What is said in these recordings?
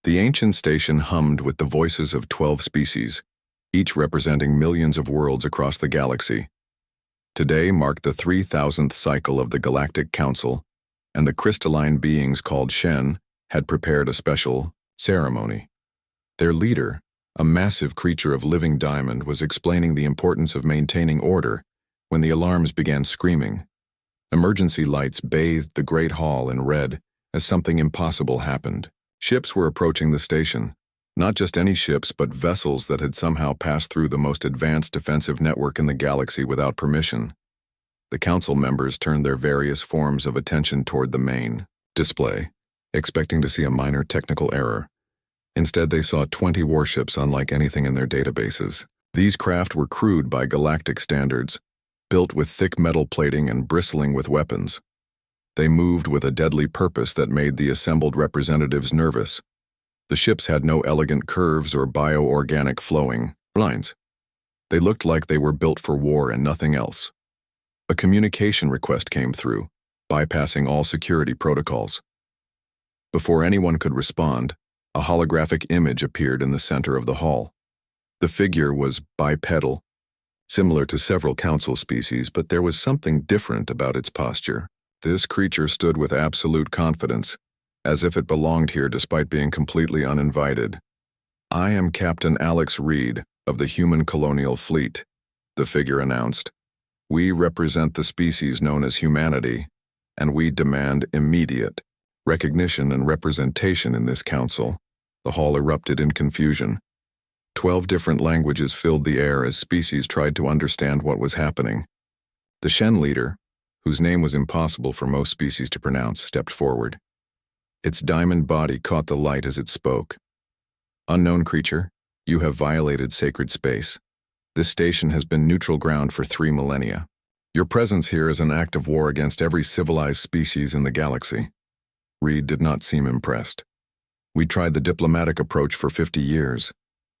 The ancient station hummed with the voices of 12 species, each representing millions of worlds across the galaxy. Today marked the 3,000th cycle of the Galactic Council, and the crystalline beings called Shen had prepared a special ceremony. Their leader, a massive creature of living diamond, was explaining the importance of maintaining order when the alarms began screaming. Emergency lights bathed the great hall in red as something impossible happened. Ships were approaching the station, not just any ships but vessels that had somehow passed through the most advanced defensive network in the galaxy without permission. The council members turned their various forms of attention toward the main display, expecting to see a minor technical error. Instead, they saw 20 warships unlike anything in their databases. These craft were crude by galactic standards, built with thick metal plating and bristling with weapons. They moved with a deadly purpose that made the assembled representatives nervous. The ships had no elegant curves or bioorganic flowing lines. They looked like they were built for war and nothing else. A communication request came through, bypassing all security protocols. Before anyone could respond, a holographic image appeared in the center of the hall. The figure was bipedal, similar to several council species, but there was something different about its posture. This creature stood with absolute confidence, as if it belonged here despite being completely uninvited. "I am Captain Alex Reed of the Human Colonial Fleet," the figure announced. "We represent the species known as humanity, and we demand immediate recognition and representation in this council." The hall erupted in confusion. 12 different languages filled the air as species tried to understand what was happening. The Shen leader, whose name was impossible for most species to pronounce, stepped forward. Its diamond body caught the light as it spoke. "Unknown creature, you have violated sacred space. This station has been neutral ground for 3 millennia. Your presence here is an act of war against every civilized species in the galaxy." Reed did not seem impressed. "We tried the diplomatic approach for 50 years.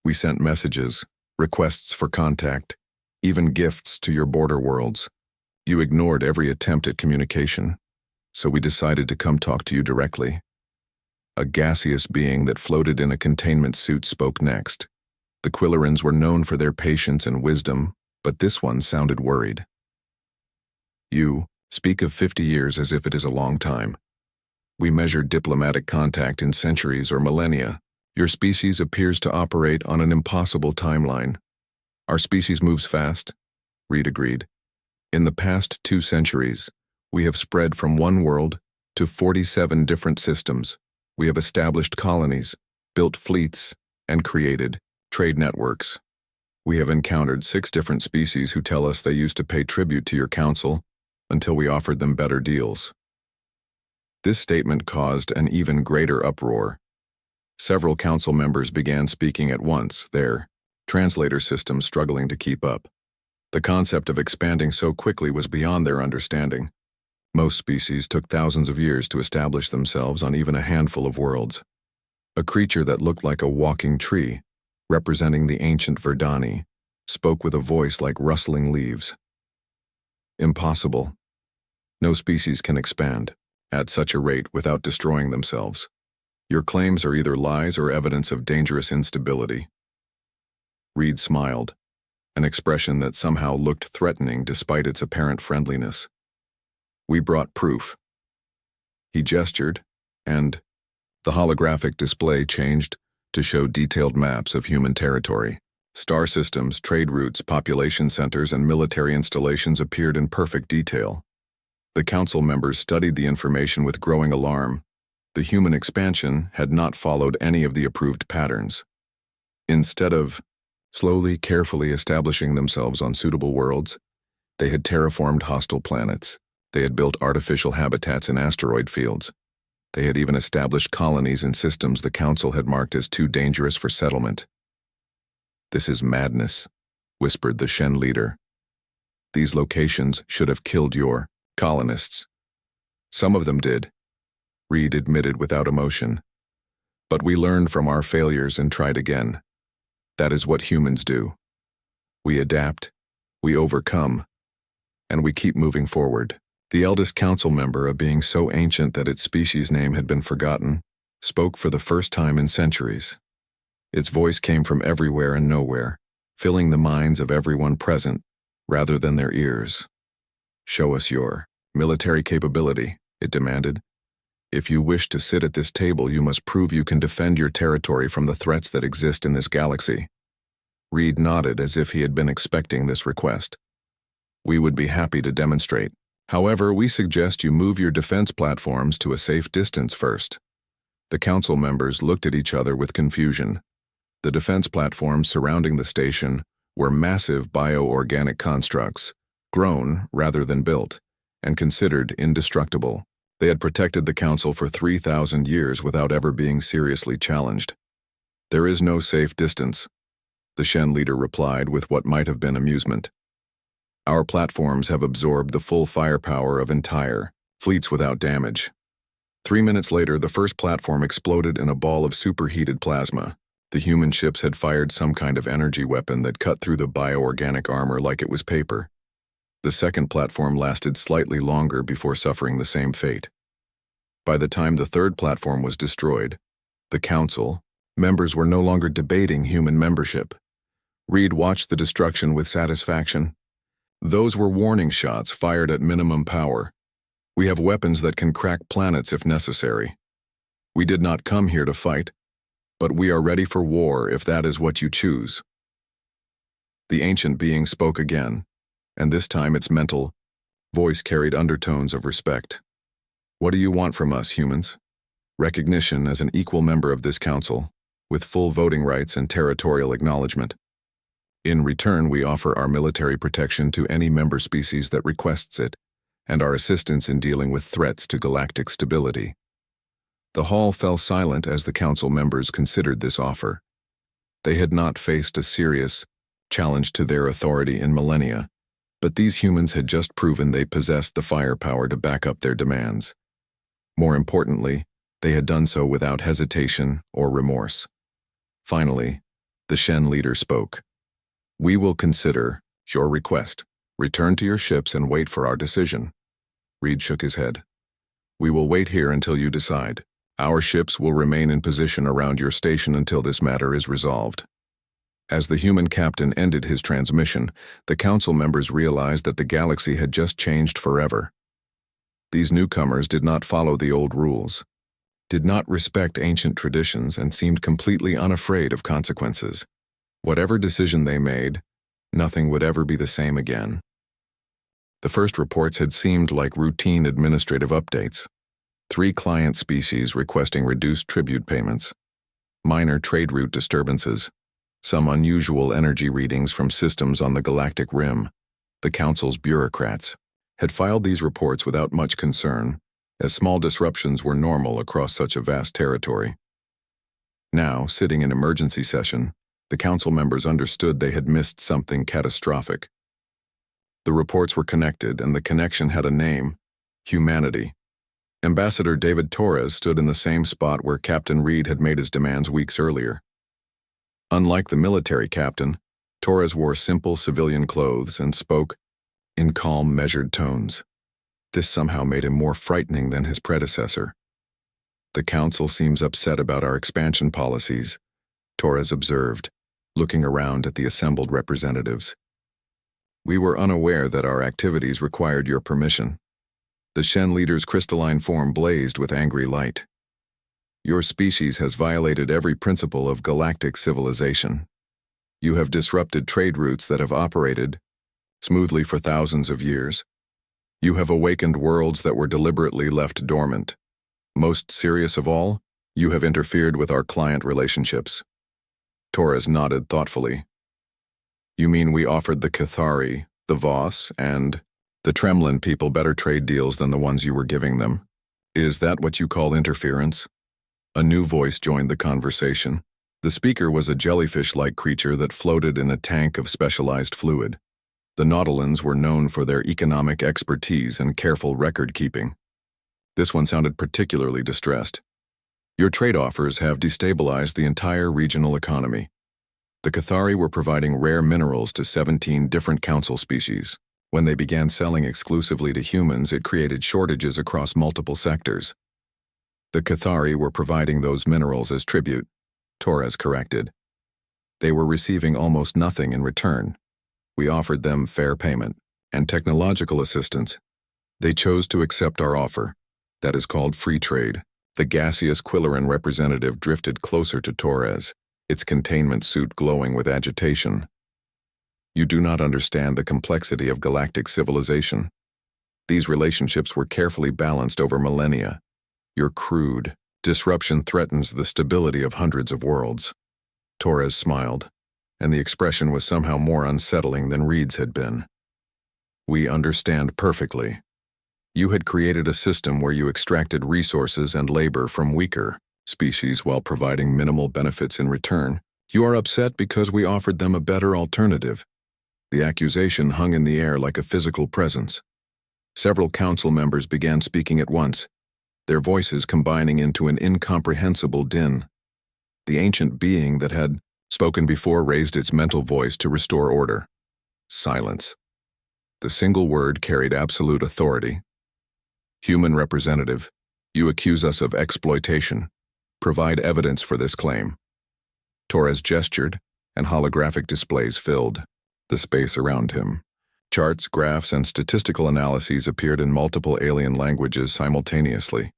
We sent messages, requests for contact, even gifts to your border worlds. You ignored every attempt at communication, so we decided to come talk to you directly." A gaseous being that floated in a containment suit spoke next. The Quillerans were known for their patience and wisdom, but this one sounded worried. "You speak of 50 years as if it is a long time. We measure diplomatic contact in centuries or millennia. Your species appears to operate on an impossible timeline." "Our species moves fast," Reed agreed. "In the past 2 centuries, we have spread from one world to 47 different systems. We have established colonies, built fleets, and created trade networks. We have encountered 6 different species who tell us they used to pay tribute to your council until we offered them better deals." This statement caused an even greater uproar. Several council members began speaking at once, their translator system struggling to keep up. The concept of expanding so quickly was beyond their understanding. Most species took thousands of years to establish themselves on even a handful of worlds. A creature that looked like a walking tree, representing the ancient Verdani, spoke with a voice like rustling leaves. "Impossible. No species can expand at such a rate without destroying themselves. Your claims are either lies or evidence of dangerous instability." Reed smiled, an expression that somehow looked threatening despite its apparent friendliness. "We brought proof." He gestured, and the holographic display changed to show detailed maps of human territory. Star systems, trade routes, population centers, and military installations appeared in perfect detail. The council members studied the information with growing alarm. The human expansion had not followed any of the approved patterns. Instead of slowly, carefully establishing themselves on suitable worlds, they had terraformed hostile planets. They had built artificial habitats in asteroid fields. They had even established colonies in systems the council had marked as too dangerous for settlement. "This is madness," whispered the Shen leader. "These locations should have killed your colonists." "Some of them did," Reed admitted without emotion. "But we learned from our failures and tried again. That is what humans do. We adapt, we overcome, and we keep moving forward." The eldest council member, a being so ancient that its species name had been forgotten, spoke for the first time in centuries. Its voice came from everywhere and nowhere, filling the minds of everyone present, rather than their ears. "Show us your military capability," it demanded. "If you wish to sit at this table, you must prove you can defend your territory from the threats that exist in this galaxy." Reed nodded as if he had been expecting this request. "We would be happy to demonstrate. However, we suggest you move your defense platforms to a safe distance first." The council members looked at each other with confusion. The defense platforms surrounding the station were massive bioorganic constructs, grown rather than built, and considered indestructible. They had protected the council for 3,000 years without ever being seriously challenged. "There is no safe distance," the Shen leader replied with what might have been amusement. "Our platforms have absorbed the full firepower of entire fleets without damage." 3 minutes later, the first platform exploded in a ball of superheated plasma. The human ships had fired some kind of energy weapon that cut through the bioorganic armor like it was paper. The second platform lasted slightly longer before suffering the same fate. By the time the third platform was destroyed, the council members were no longer debating human membership. Reed watched the destruction with satisfaction. Those were warning shots fired at minimum power. "We have weapons that can crack planets if necessary. We did not come here to fight, but we are ready for war if that is what you choose." The ancient being spoke again, and this time its mental voice carried undertones of respect. "What do you want from us, humans?" "Recognition as an equal member of this council, with full voting rights and territorial acknowledgement. In return, we offer our military protection to any member species that requests it, and our assistance in dealing with threats to galactic stability." The hall fell silent as the council members considered this offer. They had not faced a serious challenge to their authority in millennia, but these humans had just proven they possessed the firepower to back up their demands. More importantly, they had done so without hesitation or remorse. Finally, the Shen leader spoke. "We will consider your request. Return to your ships and wait for our decision." Reed shook his head. "We will wait here until you decide. Our ships will remain in position around your station until this matter is resolved." As the human captain ended his transmission, the council members realized that the galaxy had just changed forever. These newcomers did not follow the old rules, did not respect ancient traditions, and seemed completely unafraid of consequences. Whatever decision they made, nothing would ever be the same again. The first reports had seemed like routine administrative updates. 3 client species requesting reduced tribute payments, minor trade route disturbances, some unusual energy readings from systems on the galactic rim. The council's bureaucrats had filed these reports without much concern, as small disruptions were normal across such a vast territory. Now, sitting in emergency session, the council members understood they had missed something catastrophic. The reports were connected, and the connection had a name: humanity. Ambassador David Torres stood in the same spot where Captain Reed had made his demands weeks earlier. Unlike the military captain, Torres wore simple civilian clothes and spoke in calm, measured tones. This somehow made him more frightening than his predecessor. "The council seems upset about our expansion policies," Torres observed, looking around at the assembled representatives. "We were unaware that our activities required your permission." The Shen leader's crystalline form blazed with angry light. "Your species has violated every principle of galactic civilization. You have disrupted trade routes that have operated smoothly for thousands of years. You have awakened worlds that were deliberately left dormant. Most serious of all, you have interfered with our client relationships." Torres nodded thoughtfully. "You mean we offered the Cathari, the Voss, and the Tremlin people better trade deals than the ones you were giving them? Is that what you call interference?" A new voice joined the conversation. The speaker was a jellyfish-like creature that floated in a tank of specialized fluid. The Nautilians were known for their economic expertise and careful record-keeping. This one sounded particularly distressed. "Your trade offers have destabilized the entire regional economy. The Cathari were providing rare minerals to 17 different council species. When they began selling exclusively to humans, it created shortages across multiple sectors. The Cathari were providing those minerals as tribute, Torres corrected. They were receiving almost nothing in return. We offered them fair payment and technological assistance. They chose to accept our offer. That is called free trade. The gaseous Quillaran representative drifted closer to Torres, its containment suit glowing with agitation. You do not understand the complexity of galactic civilization. These relationships were carefully balanced over millennia. Your crude disruption threatens the stability of hundreds of worlds. Torres smiled, and the expression was somehow more unsettling than Reed's had been. We understand perfectly. You had created a system where you extracted resources and labor from weaker species while providing minimal benefits in return. You are upset because we offered them a better alternative. The accusation hung in the air like a physical presence. Several council members began speaking at once, their voices combining into an incomprehensible din. The ancient being that had spoken before raised its mental voice to restore order. Silence. The single word carried absolute authority. Human representative, you accuse us of exploitation. Provide evidence for this claim. Torres gestured, and holographic displays filled the space around him. Charts, graphs, and statistical analyses appeared in multiple alien languages simultaneously.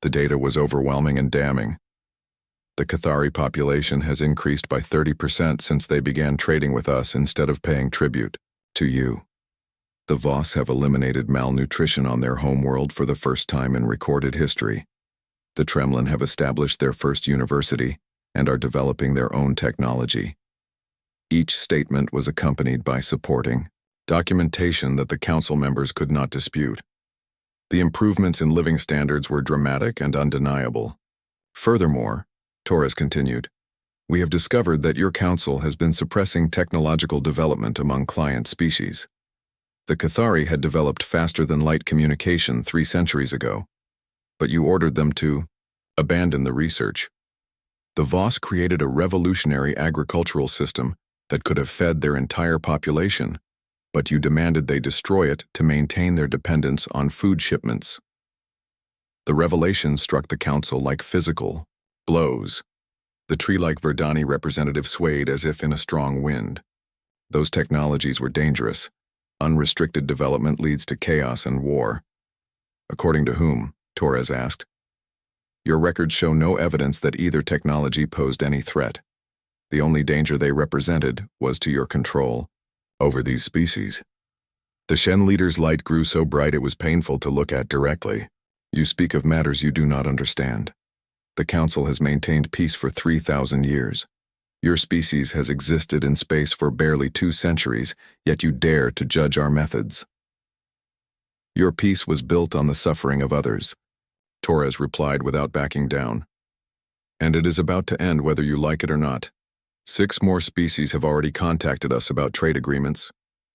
The data was overwhelming and damning. The Cathari population has increased by 30% since they began trading with us instead of paying tribute to you. The Voss have eliminated malnutrition on their homeworld for the first time in recorded history. The Tremlin have established their first university and are developing their own technology. Each statement was accompanied by supporting documentation that the council members could not dispute. The improvements in living standards were dramatic and undeniable. Furthermore, Torres continued, we have discovered that your council has been suppressing technological development among client species. The Cathari had developed faster-than-light communication 3 centuries ago, but you ordered them to abandon the research. The Voss created a revolutionary agricultural system that could have fed their entire population, but you demanded they destroy it to maintain their dependence on food shipments. The revelation struck the council like physical blows. The tree-like Verdani representative swayed as if in a strong wind. Those technologies were dangerous. Unrestricted development leads to chaos and war. According to whom? Torres asked. Your records show no evidence that either technology posed any threat. The only danger they represented was to your control over these species. The Shen leader's light grew so bright it was painful to look at directly. You speak of matters you do not understand. The Council has maintained peace for 3,000 years. Your species has existed in space for barely 2 centuries, yet you dare to judge our methods. Your peace was built on the suffering of others, Torres replied without backing down. And it is about to end whether you like it or not. 6 more species have already contacted us about trade agreements.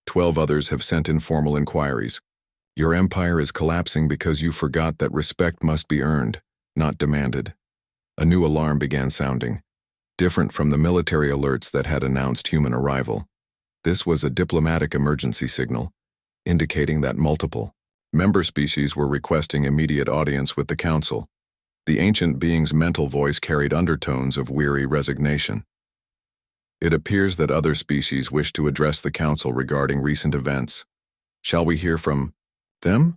12 others have sent in formal inquiries. Your empire is collapsing because you forgot that respect must be earned, not demanded. A new alarm began sounding, different from the military alerts that had announced human arrival. This was a diplomatic emergency signal, indicating that multiple member species were requesting immediate audience with the Council. The ancient being's mental voice carried undertones of weary resignation. It appears that other species wish to address the Council regarding recent events. Shall we hear from them?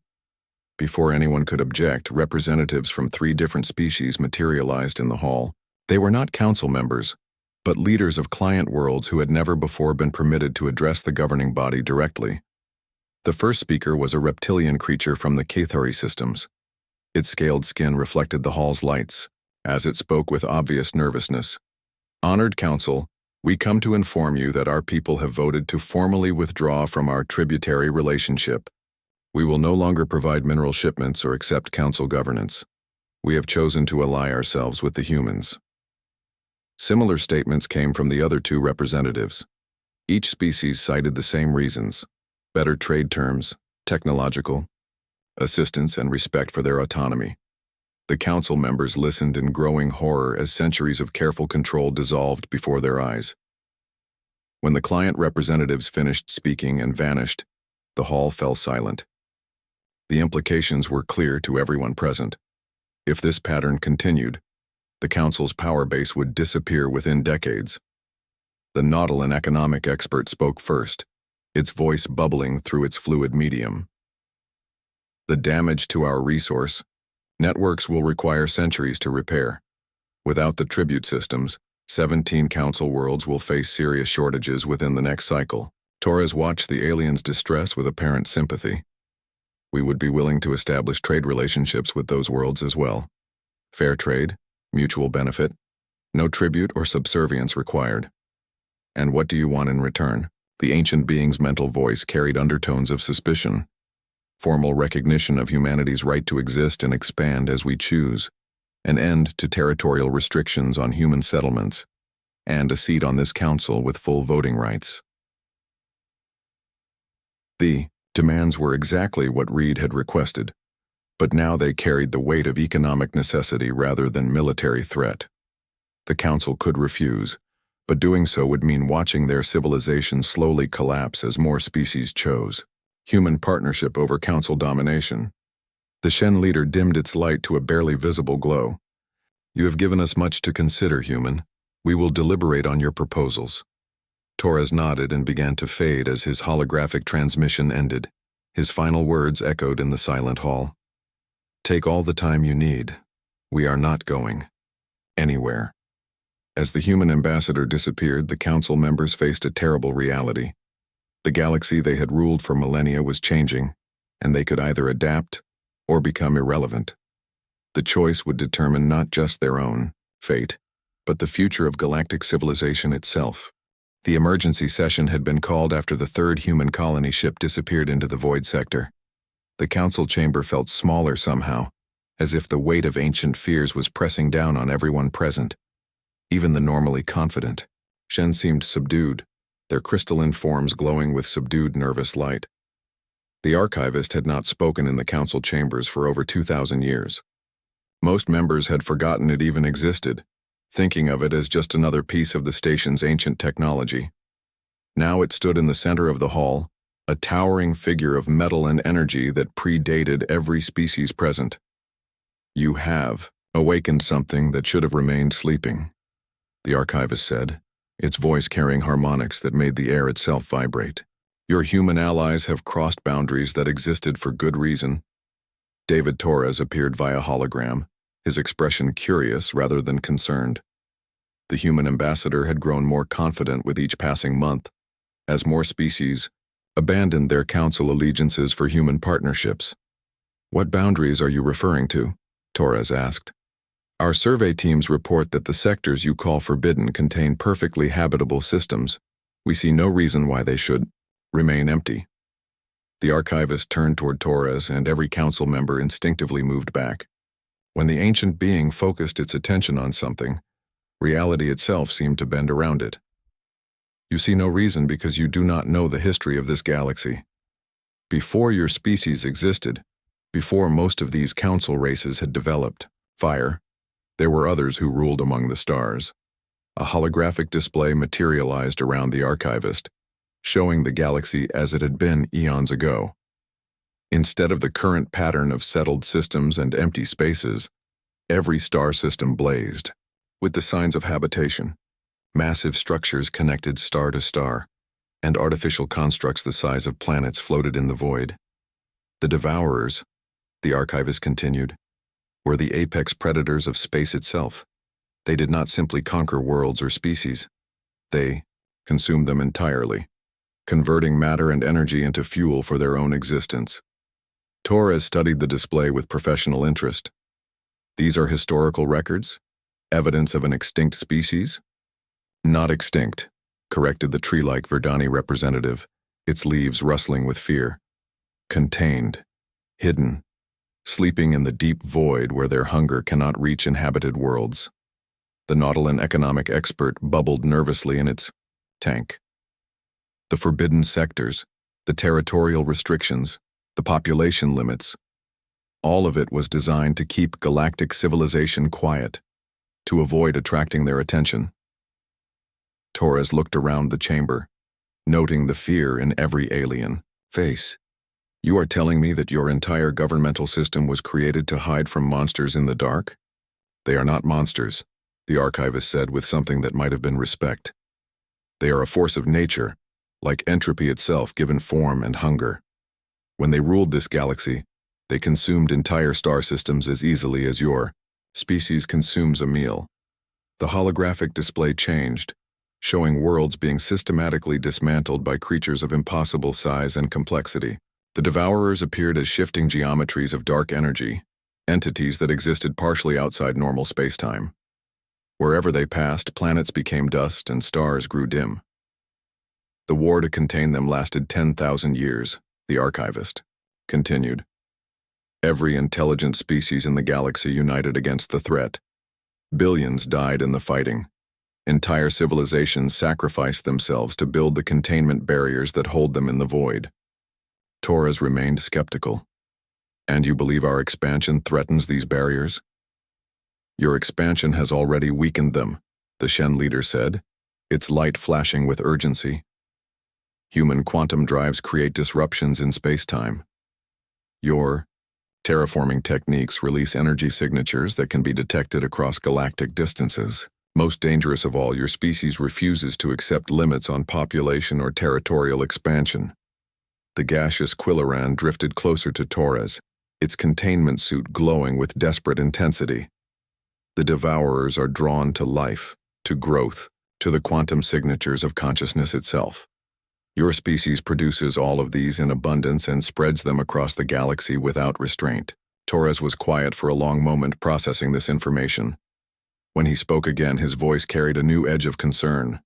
Before anyone could object, representatives from 3 different species materialized in the hall. They were not council members, but leaders of client worlds who had never before been permitted to address the governing body directly. The first speaker was a reptilian creature from the Cathari systems. Its scaled skin reflected the hall's lights, as it spoke with obvious nervousness. Honored Council, we come to inform you that our people have voted to formally withdraw from our tributary relationship. We will no longer provide mineral shipments or accept council governance. We have chosen to ally ourselves with the humans. Similar statements came from the other 2 representatives. Each species cited the same reasons: better trade terms, technological, assistance, and respect for their autonomy. The council members listened in growing horror as centuries of careful control dissolved before their eyes. When the client representatives finished speaking and vanished, the hall fell silent. The implications were clear to everyone present. If this pattern continued, the Council's power base would disappear within decades. The Nautilin economic expert spoke first, its voice bubbling through its fluid medium. The damage to our resource networks will require centuries to repair. Without the tribute systems, 17 Council worlds will face serious shortages within the next cycle. Torres watched the aliens' distress with apparent sympathy. We would be willing to establish trade relationships with those worlds as well. Fair trade, mutual benefit, no tribute or subservience required. And what do you want in return? The ancient being's mental voice carried undertones of suspicion. Formal recognition of humanity's right to exist and expand as we choose, an end to territorial restrictions on human settlements, and a seat on this council with full voting rights. The demands were exactly what Reed had requested, but now they carried the weight of economic necessity rather than military threat. The council could refuse, but doing so would mean watching their civilization slowly collapse as more species chose. Human partnership over council domination. The Shen leader dimmed its light to a barely visible glow. You have given us much to consider, human. We will deliberate on your proposals. Torres nodded and began to fade as his holographic transmission ended. His final words echoed in the silent hall. Take all the time you need. We are not going anywhere. As the human ambassador disappeared, the council members faced a terrible reality. The galaxy they had ruled for millennia was changing, and they could either adapt or become irrelevant. The choice would determine not just their own fate, but the future of galactic civilization itself. The emergency session had been called after the third human colony ship disappeared into the void sector. The council chamber felt smaller somehow, as if the weight of ancient fears was pressing down on everyone present. Even the normally confident Shen seemed subdued, their crystalline forms glowing with subdued nervous light. The archivist had not spoken in the council chambers for over 2,000 years. Most members had forgotten it even existed, thinking of it as just another piece of the station's ancient technology. Now it stood in the center of the hall, a towering figure of metal and energy that predated every species present. You have awakened something that should have remained sleeping, the archivist said, its voice carrying harmonics that made the air itself vibrate. Your human allies have crossed boundaries that existed for good reason. David Torres appeared via hologram, his expression curious rather than concerned. The human ambassador had grown more confident with each passing month, as more species abandoned their council allegiances for human partnerships. What boundaries are you referring to? Torres asked. Our survey teams report that the sectors you call forbidden contain perfectly habitable systems. We see no reason why they should remain empty. The archivist turned toward Torres, and every council member instinctively moved back. When the ancient being focused its attention on something, reality itself seemed to bend around it. You see no reason because you do not know the history of this galaxy. Before your species existed, before most of these council races had developed fire, there were others who ruled among the stars. A holographic display materialized around the archivist, showing the galaxy as it had been eons ago. Instead of the current pattern of settled systems and empty spaces, every star system blazed with the signs of habitation. Massive structures connected star to star, and artificial constructs the size of planets floated in the void. The Devourers, the archivist continued, were the apex predators of space itself. They did not simply conquer worlds or species. They consumed them entirely, converting matter and energy into fuel for their own existence. Torres studied the display with professional interest. These are historical records? Evidence of an extinct species? Not extinct, corrected the tree-like Verdani representative, its leaves rustling with fear. Contained, hidden, sleeping in the deep void where their hunger cannot reach inhabited worlds. The Nautilin economic expert bubbled nervously in its tank. The forbidden sectors, the territorial restrictions, the population limits, all of it was designed to keep galactic civilization quiet, to avoid attracting their attention. Torres looked around the chamber, noting the fear in every alien face. You are telling me that your entire governmental system was created to hide from monsters in the dark? They are not monsters, the archivist said with something that might have been respect. They are a force of nature, like entropy itself given form and hunger. When they ruled this galaxy, they consumed entire star systems as easily as your species consumes a meal. The holographic display changed, showing worlds being systematically dismantled by creatures of impossible size and complexity. The Devourers appeared as shifting geometries of dark energy, entities that existed partially outside normal spacetime. Wherever they passed, planets became dust and stars grew dim. The war to contain them lasted 10,000 years, the archivist continued. Every intelligent species in the galaxy united against the threat. Billions died in the fighting. Entire civilizations sacrificed themselves to build the containment barriers that hold them in the void. Torres remained skeptical. And you believe our expansion threatens these barriers? Your expansion has already weakened them, the Shen leader said, its light flashing with urgency. Human quantum drives create disruptions in spacetime. Your terraforming techniques release energy signatures that can be detected across galactic distances. Most dangerous of all, your species refuses to accept limits on population or territorial expansion. The gaseous Quilloran drifted closer to Torres, its containment suit glowing with desperate intensity. The Devourers are drawn to life, to growth, to the quantum signatures of consciousness itself. Your species produces all of these in abundance and spreads them across the galaxy without restraint. Torres was quiet for a long moment processing this information. When he spoke again, his voice carried a new edge of concern.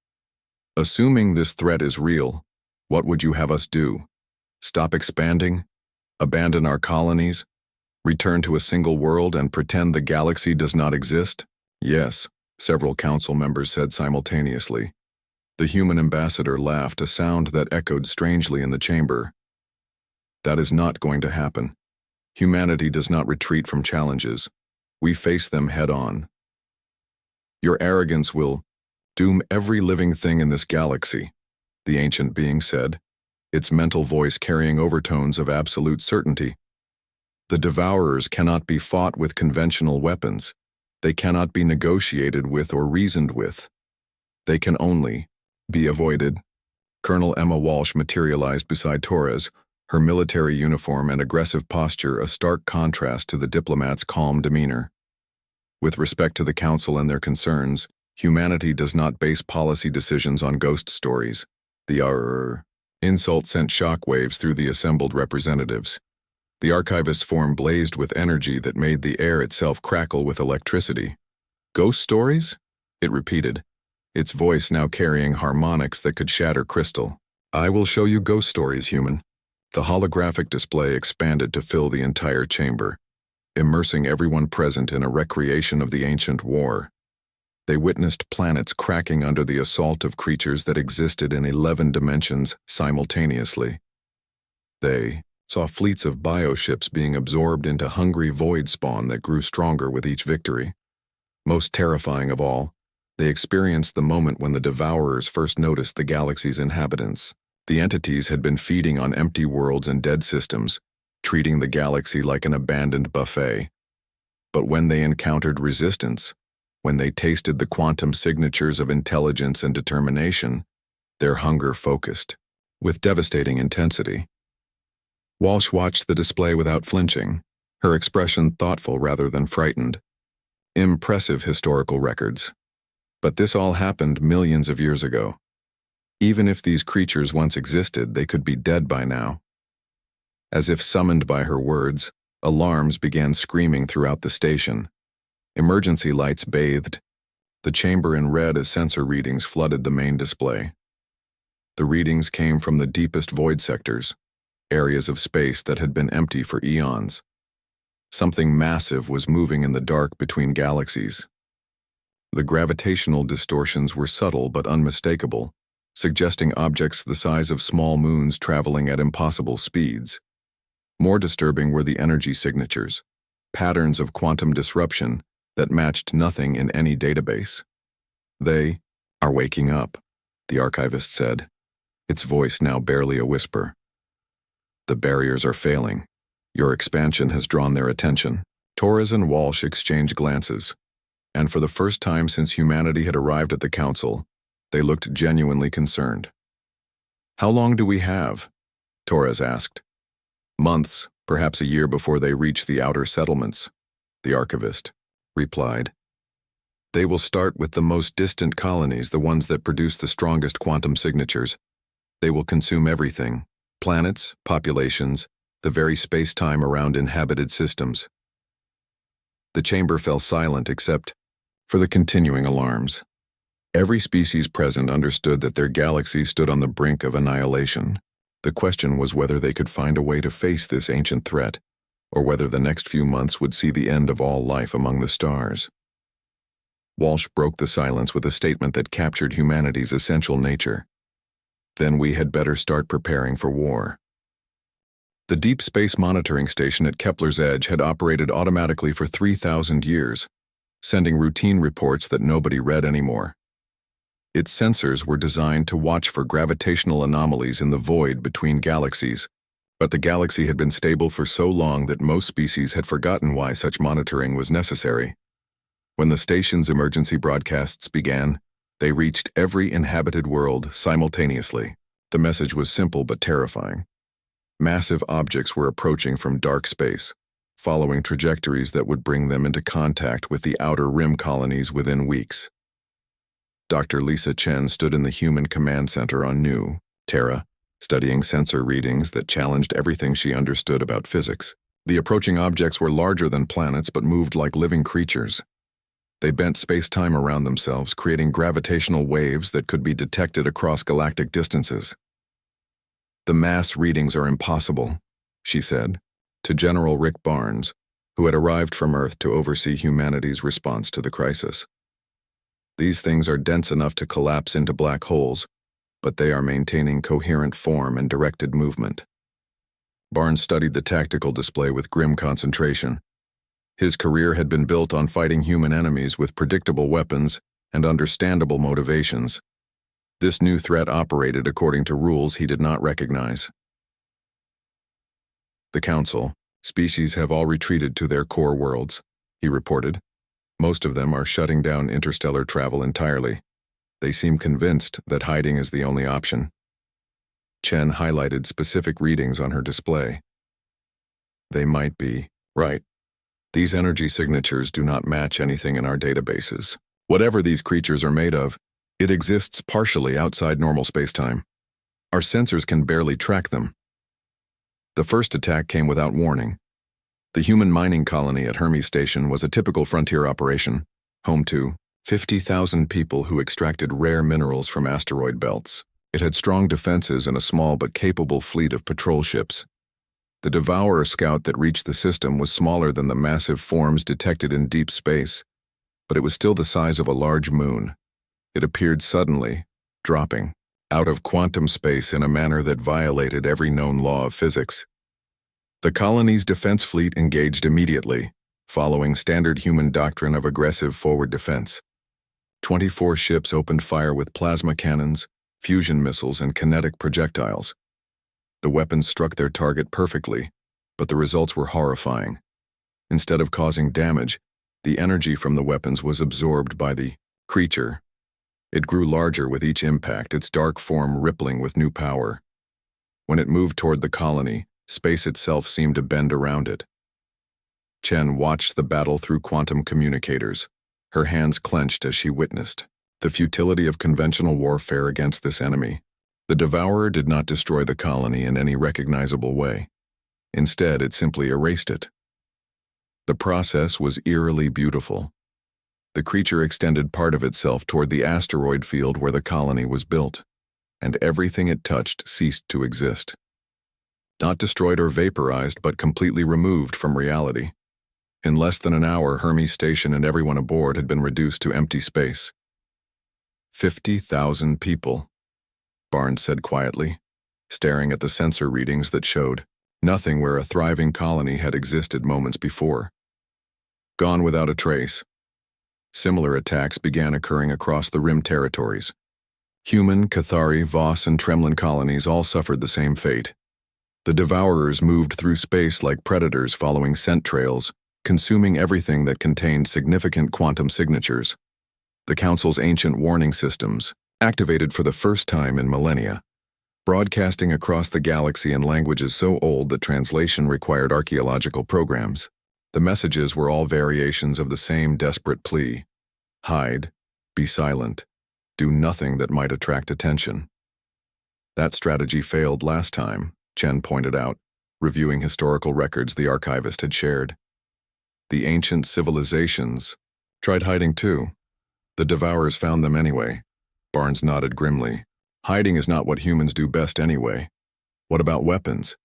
Assuming this threat is real, what would you have us do? Stop expanding? Abandon our colonies? Return to a single world and pretend the galaxy does not exist? Yes, several council members said simultaneously. The human ambassador laughed, a sound that echoed strangely in the chamber. That is not going to happen. Humanity does not retreat from challenges. We face them head-on. Your arrogance will doom every living thing in this galaxy, the ancient being said, its mental voice carrying overtones of absolute certainty. The Devourers cannot be fought with conventional weapons. They cannot be negotiated with or reasoned with. They can only be avoided. Colonel Emma Walsh materialized beside Torres, her military uniform and aggressive posture a stark contrast to the diplomat's calm demeanor. With respect to the Council and their concerns, humanity does not base policy decisions on ghost stories. The insult sent shockwaves through the assembled representatives. The archivist's form blazed with energy that made the air itself crackle with electricity. Ghost stories? It repeated, its voice now carrying harmonics that could shatter crystal. I will show you ghost stories, human. The holographic display expanded to fill the entire chamber, immersing everyone present in a recreation of the ancient war. They witnessed planets cracking under the assault of creatures that existed in 11 dimensions simultaneously. They saw fleets of bioships being absorbed into hungry void spawn that grew stronger with each victory. Most terrifying of all, they experienced the moment when the Devourers first noticed the galaxy's inhabitants. The entities had been feeding on empty worlds and dead systems, treating the galaxy like an abandoned buffet. But when they encountered resistance, when they tasted the quantum signatures of intelligence and determination, their hunger focused, with devastating intensity. Walsh watched the display without flinching, her expression thoughtful rather than frightened. Impressive historical records. But this all happened millions of years ago. Even if these creatures once existed, they could be dead by now. As if summoned by her words, alarms began screaming throughout the station. Emergency lights bathed the chamber in red as sensor readings flooded the main display. The readings came from the deepest void sectors, areas of space that had been empty for eons. Something massive was moving in the dark between galaxies. The gravitational distortions were subtle but unmistakable, suggesting objects the size of small moons traveling at impossible speeds. More disturbing were the energy signatures, patterns of quantum disruption that matched nothing in any database. They are waking up, the archivist said, its voice now barely a whisper. The barriers are failing. Your expansion has drawn their attention. Torres and Walsh exchanged glances, and for the first time since humanity had arrived at the council, they looked genuinely concerned. "How long do we have?" Torres asked. "Months, perhaps a year before they reach the outer settlements," the archivist replied. "They will start with the most distant colonies, the ones that produce the strongest quantum signatures. They will consume everything: planets, populations, the very space-time around inhabited systems." The chamber fell silent except for the continuing alarms. Every species present understood that their galaxy stood on the brink of annihilation. The question was whether they could find a way to face this ancient threat, or whether the next few months would see the end of all life among the stars. Walsh broke the silence with a statement that captured humanity's essential nature. "Then we had better start preparing for war." The Deep Space Monitoring Station at Kepler's Edge had operated automatically for 3,000 years, sending routine reports that nobody read anymore. Its sensors were designed to watch for gravitational anomalies in the void between galaxies, but the galaxy had been stable for so long that most species had forgotten why such monitoring was necessary. When the station's emergency broadcasts began, they reached every inhabited world simultaneously. The message was simple but terrifying. Massive objects were approaching from dark space, following trajectories that would bring them into contact with the outer rim colonies within weeks. Dr. Lisa Chen stood in the Human Command Center on New Terra, studying sensor readings that challenged everything she understood about physics. The approaching objects were larger than planets but moved like living creatures. They bent space-time around themselves, creating gravitational waves that could be detected across galactic distances. "The mass readings are impossible," she said, to General Rick Barnes, who had arrived from Earth to oversee humanity's response to the crisis. "These things are dense enough to collapse into black holes, but they are maintaining coherent form and directed movement." Barnes studied the tactical display with grim concentration. His career had been built on fighting human enemies with predictable weapons and understandable motivations. This new threat operated according to rules he did not recognize. "The Council, species have all retreated to their core worlds," he reported. "Most of them are shutting down interstellar travel entirely. They seem convinced that hiding is the only option." Chen highlighted specific readings on her display. "They might be right. These energy signatures do not match anything in our databases. Whatever these creatures are made of, it exists partially outside normal spacetime. Our sensors can barely track them." The first attack came without warning. The human mining colony at Hermes Station was a typical frontier operation, home to 50,000 people who extracted rare minerals from asteroid belts. It had strong defenses and a small but capable fleet of patrol ships. The Devourer scout that reached the system was smaller than the massive forms detected in deep space, but it was still the size of a large moon. It appeared suddenly, dropping out of quantum space in a manner that violated every known law of physics. The colony's defense fleet engaged immediately, following standard human doctrine of aggressive forward defense. 24 ships opened fire with plasma cannons, fusion missiles, and kinetic projectiles. The weapons struck their target perfectly, but the results were horrifying. Instead of causing damage, the energy from the weapons was absorbed by the creature. It grew larger with each impact, its dark form rippling with new power. When it moved toward the colony, space itself seemed to bend around it. Chen watched the battle through quantum communicators, her hands clenched as she witnessed the futility of conventional warfare against this enemy. The Devourer did not destroy the colony in any recognizable way. Instead, it simply erased it. The process was eerily beautiful. The creature extended part of itself toward the asteroid field where the colony was built, and everything it touched ceased to exist. Not destroyed or vaporized, but completely removed from reality. In less than an hour, Hermes Station and everyone aboard had been reduced to empty space. 50,000 people, Barnes said quietly, staring at the sensor readings that showed nothing where a thriving colony had existed moments before. Gone without a trace. Similar attacks began occurring across the rim territories. Human, Cathari, Voss, and Tremlin colonies all suffered the same fate. The Devourers moved through space like predators following scent trails, consuming everything that contained significant quantum signatures. The Council's ancient warning systems, activated for the first time in millennia, broadcasting across the galaxy in languages so old that translation required archaeological programs. The messages were all variations of the same desperate plea: hide, be silent, do nothing that might attract attention. That strategy failed last time, Chen pointed out, reviewing historical records the archivist had shared. The ancient civilizations tried hiding too. The Devourers found them anyway. Barnes nodded grimly. Hiding is not what humans do best anyway. What about weapons?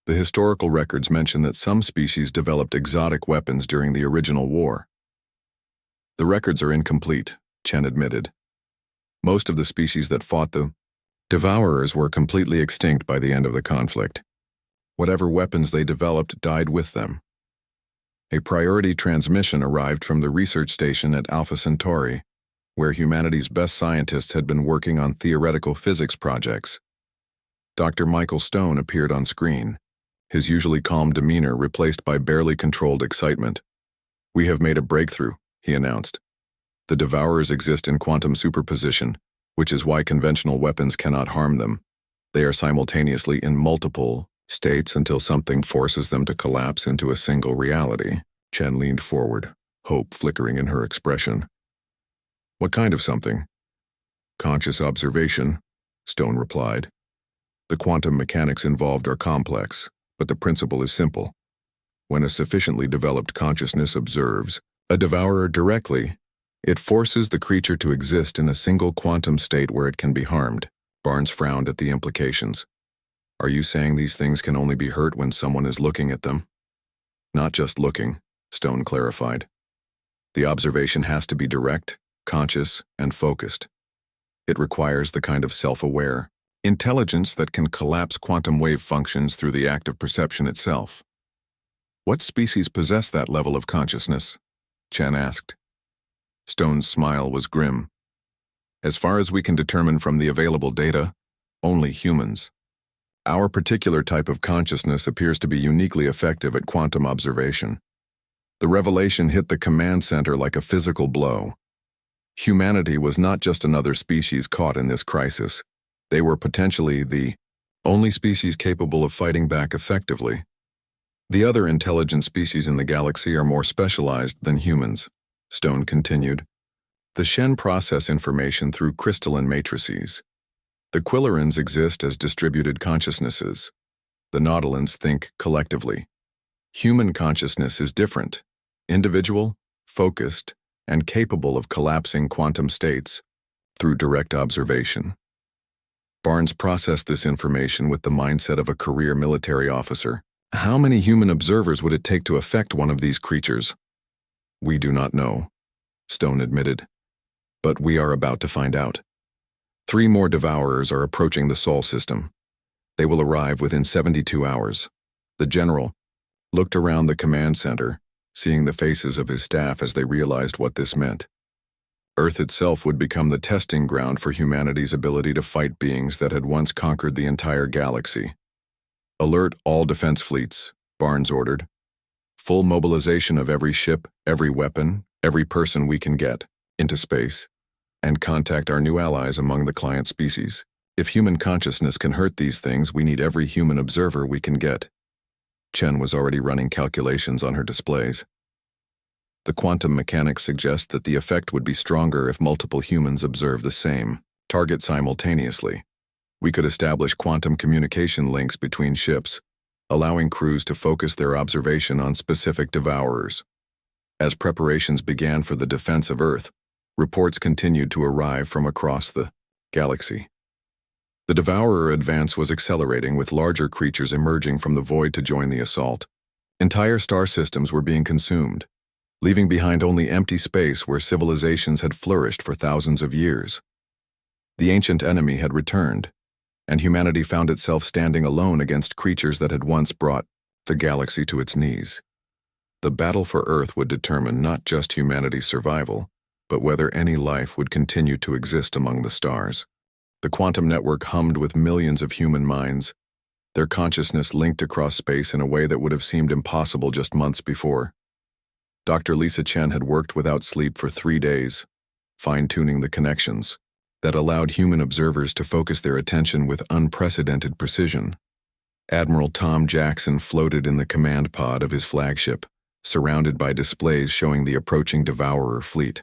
The historical records mention that some species developed exotic weapons during the original war. The records are incomplete, Chen admitted. Most of the species that fought the Devourers were completely extinct by the end of the conflict. Whatever weapons they developed died with them. A priority transmission arrived from the research station at Alpha Centauri, where humanity's best scientists had been working on theoretical physics projects. Dr. Michael Stone appeared on screen, his usually calm demeanor replaced by barely controlled excitement. "We have made a breakthrough," he announced. "The Devourers exist in quantum superposition, which is why conventional weapons cannot harm them. They are simultaneously in multiple states until something forces them to collapse into a single reality." Chen leaned forward, hope flickering in her expression. "What kind of something?" "Conscious observation," Stone replied. "The quantum mechanics involved are complex, but the principle is simple. When a sufficiently developed consciousness observes a devourer directly, it forces the creature to exist in a single quantum state where it can be harmed." Barnes frowned at the implications. "Are you saying these things can only be hurt when someone is looking at them?" "Not just looking," Stone clarified. "The observation has to be direct, conscious, and focused. It requires the kind of self-aware intelligence that can collapse quantum wave functions through the act of perception itself." "What species possess that level of consciousness?" Chen asked. Stone's smile was grim. "As far as we can determine from the available data, only humans. Our particular type of consciousness appears to be uniquely effective at quantum observation. The revelation hit the command center like a physical blow. Humanity was not just another species caught in this crisis. They were potentially the only species capable of fighting back effectively. The other intelligent species in the galaxy are more specialized than humans," Stone continued. "The Shen process information through crystalline matrices. The Quillerans exist as distributed consciousnesses. The Nautilans think collectively. Human consciousness is different, individual, focused, and capable of collapsing quantum states through direct observation." Barnes processed this information with the mindset of a career military officer. "How many human observers would it take to affect one of these creatures?" "We do not know," Stone admitted. "But we are about to find out. 3 more Devourers are approaching the Sol system. They will arrive within 72 hours. The general looked around the command center, seeing the faces of his staff as they realized what this meant. Earth itself would become the testing ground for humanity's ability to fight beings that had once conquered the entire galaxy. "Alert all defense fleets," Barnes ordered. "Full mobilization of every ship, every weapon, every person we can get into space, and contact our new allies among the client species. If human consciousness can hurt these things, we need every human observer we can get." Chen was already running calculations on her displays. "The quantum mechanics suggest that the effect would be stronger if multiple humans observe the same target simultaneously. We could establish quantum communication links between ships, allowing crews to focus their observation on specific devourers." As preparations began for the defense of Earth, reports continued to arrive from across the galaxy. The devourer advance was accelerating, with larger creatures emerging from the void to join the assault. Entire star systems were being consumed, leaving behind only empty space where civilizations had flourished for thousands of years. The ancient enemy had returned, and humanity found itself standing alone against creatures that had once brought the galaxy to its knees. The battle for Earth would determine not just humanity's survival, but whether any life would continue to exist among the stars. The quantum network hummed with millions of human minds, their consciousness linked across space in a way that would have seemed impossible just months before. Dr. Lisa Chen had worked without sleep for 3 days, fine-tuning the connections that allowed human observers to focus their attention with unprecedented precision. Admiral Tom Jackson floated in the command pod of his flagship, surrounded by displays showing the approaching Devourer fleet.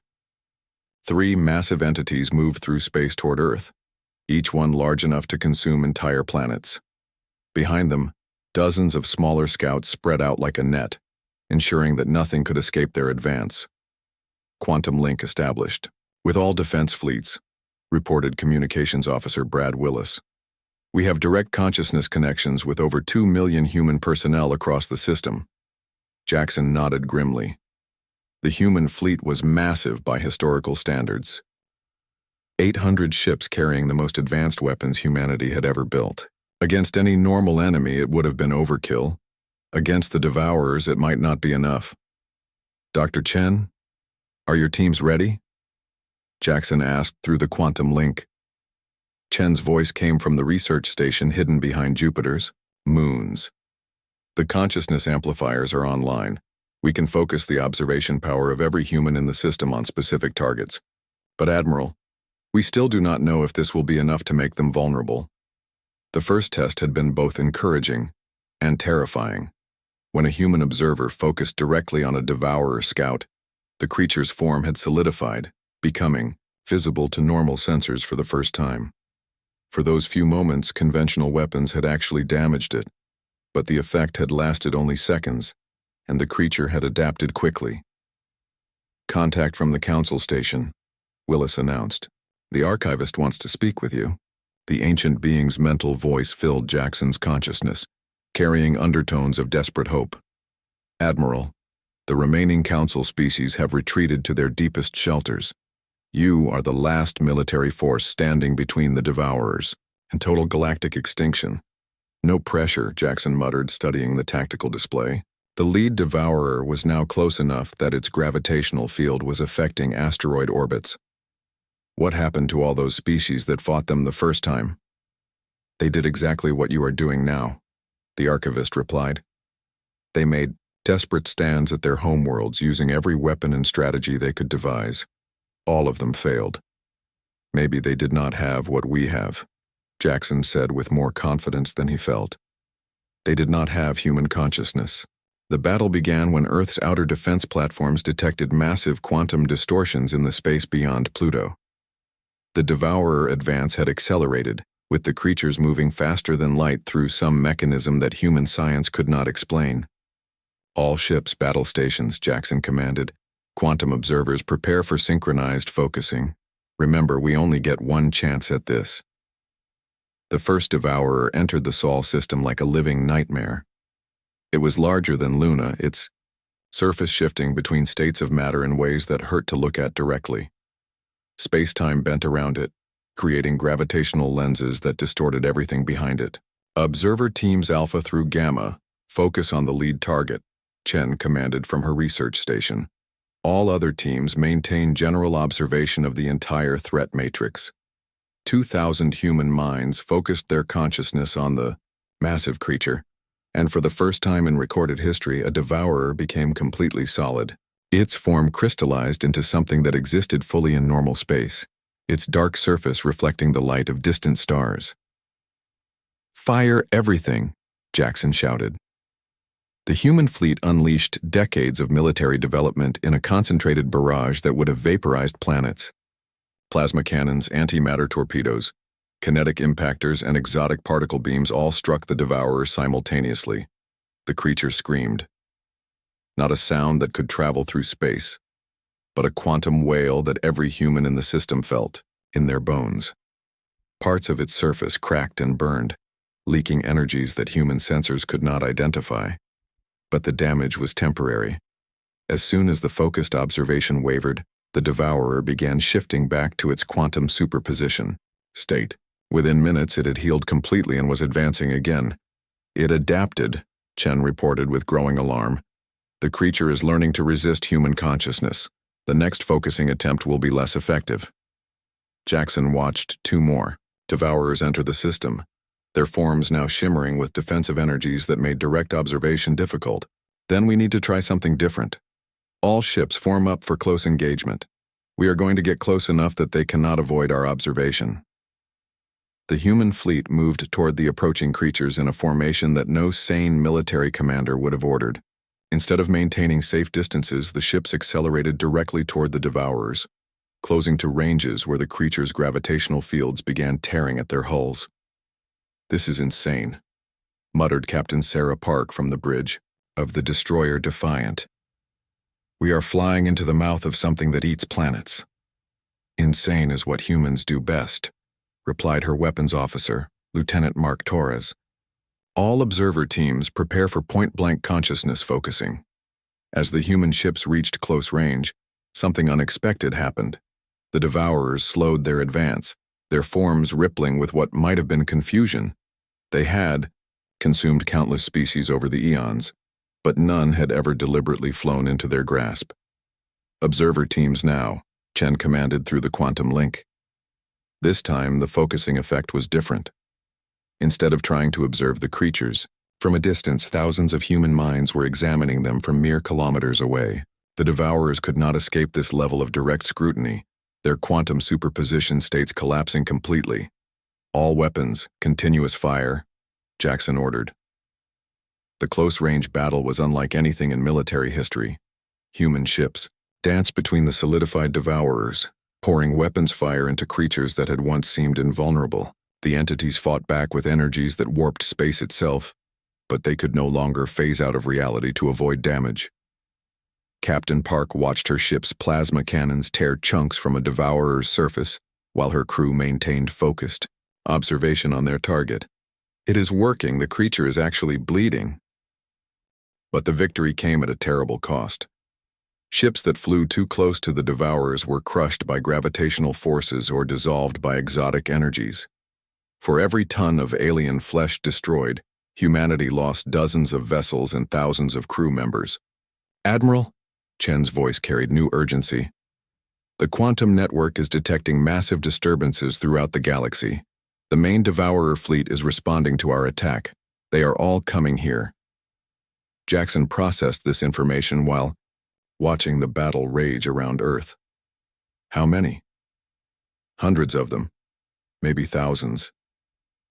3 massive entities moved through space toward Earth, each one large enough to consume entire planets. Behind them, dozens of smaller scouts spread out like a net, ensuring that nothing could escape their advance. Quantum link established with all defense fleets, reported Communications Officer Brad Willis. We have direct consciousness connections with over 2 million human personnel across the system. Jackson nodded grimly. The human fleet was massive by historical standards. 800 ships carrying the most advanced weapons humanity had ever built. Against any normal enemy, it would have been overkill. Against the Devourers, it might not be enough. Dr. Chen, are your teams ready? Jackson asked through the quantum link. Chen's voice came from the research station hidden behind Jupiter's moons. The consciousness amplifiers are online. We can focus the observation power of every human in the system on specific targets. But Admiral, we still do not know if this will be enough to make them vulnerable. The first test had been both encouraging and terrifying. When a human observer focused directly on a Devourer scout, the creature's form had solidified, becoming visible to normal sensors for the first time. For those few moments, conventional weapons had actually damaged it, but the effect had lasted only seconds, and the creature had adapted quickly. Contact from the Council Station, Willis announced. The archivist wants to speak with you. The ancient being's mental voice filled Jackson's consciousness, carrying undertones of desperate hope. Admiral, the remaining Council species have retreated to their deepest shelters. You are the last military force standing between the Devourers and total galactic extinction. No pressure, Jackson muttered, studying the tactical display. The lead Devourer was now close enough that its gravitational field was affecting asteroid orbits. What happened to all those species that fought them the first time? They did exactly what you are doing now, the archivist replied. They made desperate stands at their homeworlds using every weapon and strategy they could devise. All of them failed. Maybe they did not have what we have, Jackson said with more confidence than he felt. They did not have human consciousness. The battle began when Earth's outer defense platforms detected massive quantum distortions in the space beyond Pluto. The Devourer advance had accelerated, with the creatures moving faster than light through some mechanism that human science could not explain. All ships, battle stations, Jackson commanded. Quantum observers, prepare for synchronized focusing. Remember, we only get one chance at this. The first Devourer entered the Sol system like a living nightmare. It was larger than Luna, its surface shifting between states of matter in ways that hurt to look at directly. Space-time bent around it, creating gravitational lenses that distorted everything behind it. Observer teams Alpha through Gamma, focus on the lead target, Chen commanded from her research station. All other teams maintain general observation of the entire threat matrix. 2,000 human minds focused their consciousness on the massive creature, and for the first time in recorded history, a Devourer became completely solid. Its form crystallized into something that existed fully in normal space, its dark surface reflecting the light of distant stars. Fire everything, Jackson shouted. The human fleet unleashed decades of military development in a concentrated barrage that would have vaporized planets. Plasma cannons, antimatter torpedoes, kinetic impactors, and exotic particle beams all struck the Devourer simultaneously. The creature screamed. Not a sound that could travel through space, but a quantum wail that every human in the system felt, in their bones. Parts of its surface cracked and burned, leaking energies that human sensors could not identify. But the damage was temporary. As soon as the focused observation wavered, the Devourer began shifting back to its quantum superposition state. Within minutes, it had healed completely and was advancing again. It adapted, Chen reported with growing alarm. The creature is learning to resist human consciousness. The next focusing attempt will be less effective. Jackson watched 2 more Devourers enter the system. their forms now shimmering with defensive energies that made direct observation difficult. Then we need to try something different. All ships form up for close engagement. We are going to get close enough that they cannot avoid our observation. The human fleet moved toward the approaching creatures in a formation that no sane military commander would have ordered. Instead of maintaining safe distances, the ships accelerated directly toward the devourers, closing to ranges where the creatures' gravitational fields began tearing at their hulls. "This is insane," muttered Captain Sarah Park from the bridge of the destroyer Defiant. "We are flying into the mouth of something that eats planets." "Insane is what humans do best," replied her weapons officer, Lieutenant Mark Torres. "All observer teams prepare for point-blank consciousness focusing." As the human ships reached close range, something unexpected happened. The devourers slowed their advance, their forms rippling with what might have been confusion. They had consumed countless species over the eons, but none had ever deliberately flown into their grasp. "Observer teams now," Chen commanded through the quantum link. This time, the focusing effect was different. Instead of trying to observe the creatures, from a distance thousands of human minds were examining them from mere kilometers away. The devourers could not escape this level of direct scrutiny, their quantum superposition states collapsing completely. "All weapons, continuous fire," Jackson ordered. The close-range battle was unlike anything in military history. Human ships danced between the solidified devourers, pouring weapons fire into creatures that had once seemed invulnerable. The entities fought back with energies that warped space itself, but they could no longer phase out of reality to avoid damage. Captain Park watched her ship's plasma cannons tear chunks from a devourer's surface, while her crew maintained focused observation on their target. "It is working, the creature is actually bleeding." But the victory came at a terrible cost. Ships that flew too close to the devourers were crushed by gravitational forces or dissolved by exotic energies. For every ton of alien flesh destroyed, humanity lost dozens of vessels and thousands of crew members. "Admiral," Chen's voice carried new urgency, "the quantum network is detecting massive disturbances throughout the galaxy. The main devourer fleet is responding to our attack. They are all coming here." Jackson processed this information while watching the battle rage around Earth. How many? Hundreds of them, maybe thousands.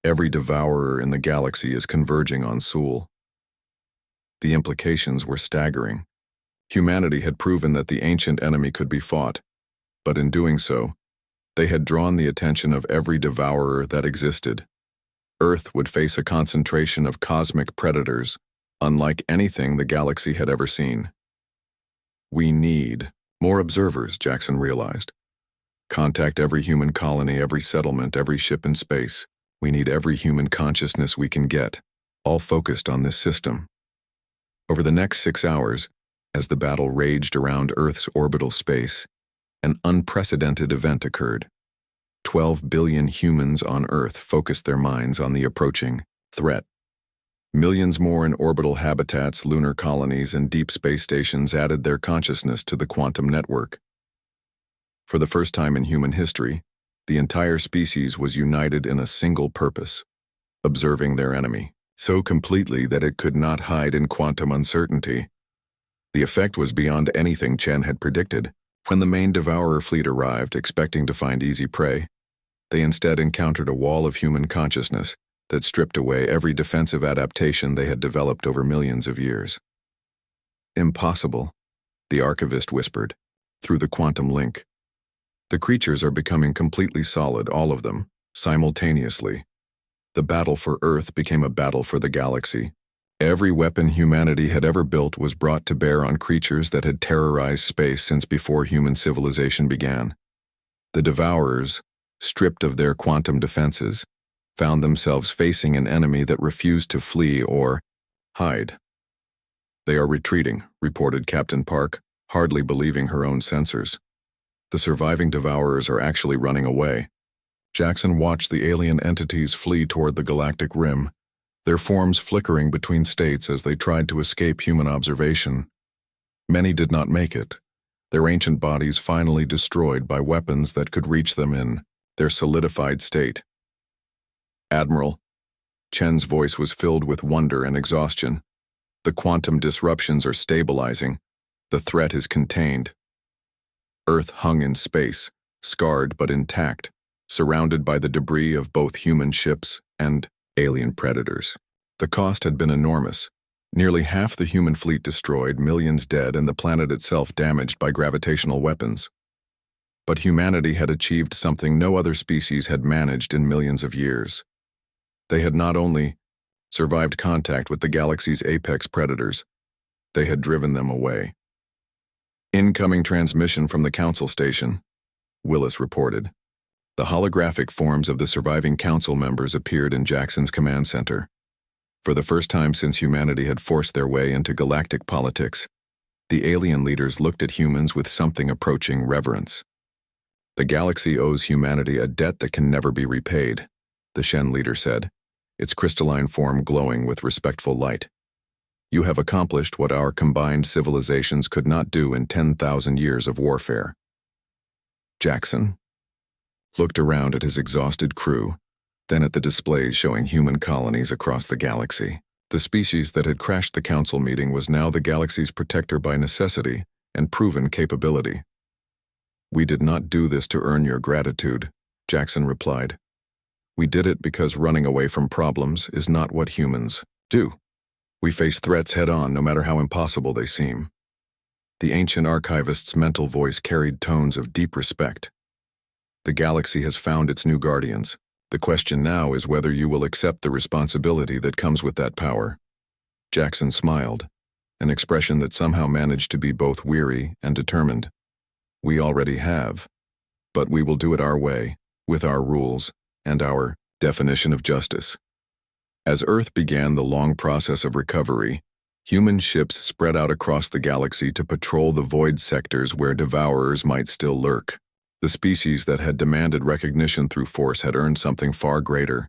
Every devourer in the galaxy is converging on Sul. The implications were staggering. Humanity had proven that the ancient enemy could be fought, but in doing so, they had drawn the attention of every devourer that existed. Earth would face a concentration of cosmic predators, unlike anything the galaxy had ever seen. "We need more observers," Jackson realized. "Contact every human colony, every settlement, every ship in space. We need every human consciousness we can get, all focused on this system." Over the next 6 hours, as the battle raged around Earth's orbital space, an unprecedented event occurred. 12 billion humans on Earth focused their minds on the approaching threat. Millions more in orbital habitats, lunar colonies, and deep space stations added their consciousness to the quantum network. For the first time in human history, the entire species was united in a single purpose: observing their enemy, so completely that it could not hide in quantum uncertainty. The effect was beyond anything Chen had predicted. When the main devourer fleet arrived, expecting to find easy prey, they instead encountered a wall of human consciousness that stripped away every defensive adaptation they had developed over millions of years. "Impossible," the archivist whispered, through the quantum link. "The creatures are becoming completely solid, all of them, simultaneously." The battle for Earth became a battle for the galaxy. Every weapon humanity had ever built was brought to bear on creatures that had terrorized space since before human civilization began. The devourers, stripped of their quantum defenses, found themselves facing an enemy that refused to flee or hide. "They are retreating," reported Captain Park, hardly believing her own sensors. "The surviving devourers are actually running away." Jackson watched the alien entities flee toward the galactic rim, their forms flickering between states as they tried to escape human observation. Many did not make it, their ancient bodies finally destroyed by weapons that could reach them in their solidified state. "Admiral," Chen's voice was filled with wonder and exhaustion. The quantum disruptions are stabilizing. The threat is contained. Earth hung in space, scarred but intact, surrounded by the debris of both human ships and alien predators. The cost had been enormous. Nearly half the human fleet destroyed, millions dead, and the planet itself damaged by gravitational weapons. But humanity had achieved something no other species had managed in millions of years. They had not only survived contact with the galaxy's apex predators, they had driven them away. Incoming transmission from the Council station, Willis reported. The holographic forms of the surviving Council members appeared in Jackson's command center. For the first time since humanity had forced their way into galactic politics, the alien leaders looked at humans with something approaching reverence. The galaxy owes humanity a debt that can never be repaid, the Shen leader said, its crystalline form glowing with respectful light. You have accomplished what our combined civilizations could not do in 10,000 years of warfare. Jackson looked around at his exhausted crew, then at the displays showing human colonies across the galaxy. The species that had crashed the Council meeting was now the galaxy's protector by necessity and proven capability. We did not do this to earn your gratitude, Jackson replied. We did it because running away from problems is not what humans do. We face threats head-on, no matter how impossible they seem. The ancient archivist's mental voice carried tones of deep respect. The galaxy has found its new guardians. The question now is whether you will accept the responsibility that comes with that power. Jackson smiled, an expression that somehow managed to be both weary and determined. We already have, but we will do it our way, with our rules and our definition of justice. As Earth began the long process of recovery, human ships spread out across the galaxy to patrol the void sectors where devourers might still lurk. The species that had demanded recognition through force had earned something far greater,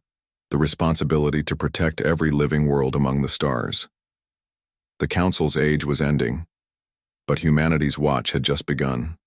the responsibility to protect every living world among the stars. The Council's age was ending, but humanity's watch had just begun.